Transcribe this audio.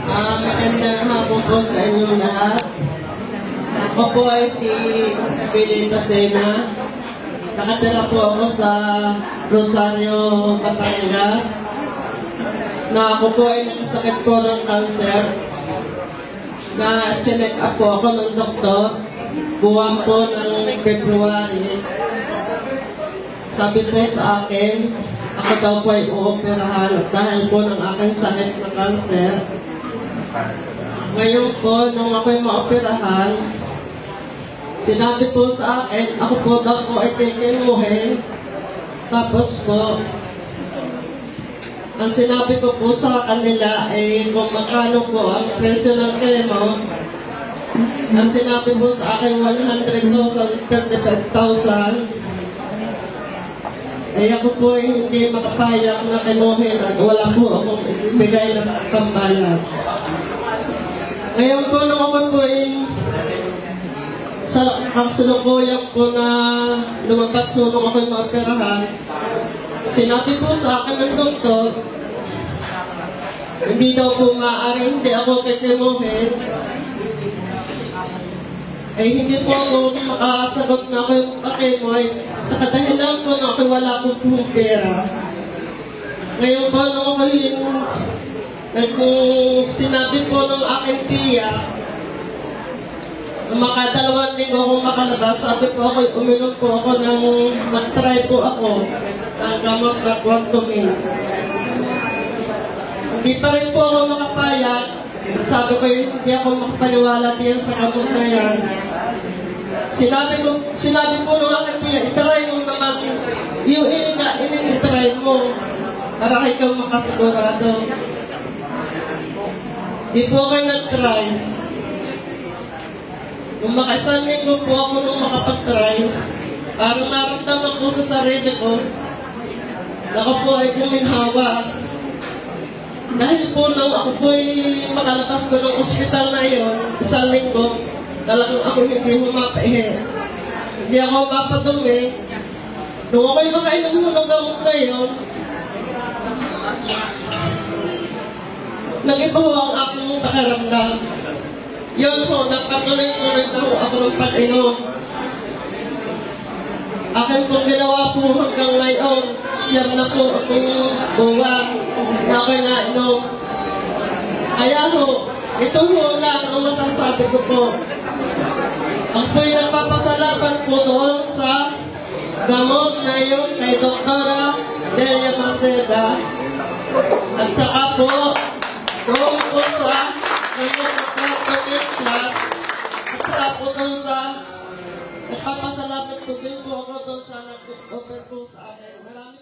Magandang hapon po sa inyong lahat. Ako po ay si Billy Tasena. Nakatira po ako sa Rosario, Batangas. Na ako po ay nagsakit po ng cancer. Na select up po ako ng doktor. Buwan po ng February. Sabi po sa akin, ako daw po ay uoperahan dahil po ng aking sakit na cancer. Ngayon po, nung ako'y maoperahan, sinabi po sa akin, ako po daw po ay kikimuhin. Tapos po, ang sinabi ko po sa kanila ay kung magkano po ang presyo ng chemo. Ang sinabi po sa akin, 100,000, 35,000. Ay ako po ay hindi makapayag na kimuhin at wala po akong ibigay na pambayad. Ngayon po nung ako po ay sa kasalukuyan po na lumabas nung ako'y maoperahan, sinabi po sa akin ng doktor, hindi daw po maaari, hindi ako kikimuhin. Eh hindi po ako makasagot na ako yung pakimoy sa kadahilan po na ako wala po pong pera. Ngayon po nung ako sinabi po ng aking tiya, makadalawang linggo akong makalabas, sabi po ako, uminom po ako ng mag-try po ako ng gamot na Quantumin. Hindi pa rin po ako makapayag. Sabi ko, hindi ako makapaniwala diyan sa gamot na yan. Sinabi po ng aking tiya, itry mo naman, yung itry mo para ikaw makasigurado. Di po ako nag-try. Kung makaisang linggo po ako nung makapag-try, parang naramdaman ko sa sarili ko, na ako po ay kuminhawa. Dahil po nung ako po ay makalabas ko ng ospital na yun, isang linggo, talagang ako hindi humapaihe. Hindi ako mapadumi. Nung ako'y makainom mo ng gamot na yun, nag-iba ho ang aking pakiramdam. Yun po, nagpatuloy-tuloy na ho ako ng pag-inom. Akin pong ginawa po hanggang ngayon, siyam na po akong buwan na ako'y nainom. Kaya ho, ito ho lang ang masasabi ko po. Ang po'y nagpapasalamat po doon sa gamot na yun kay Dr. Delia Maceda. At saka po, doon po sa gamot na Quantumin Plus. At saka po doon sa nagpapasalamat po din po ako doon sa nag-offer po sa akin. Maraming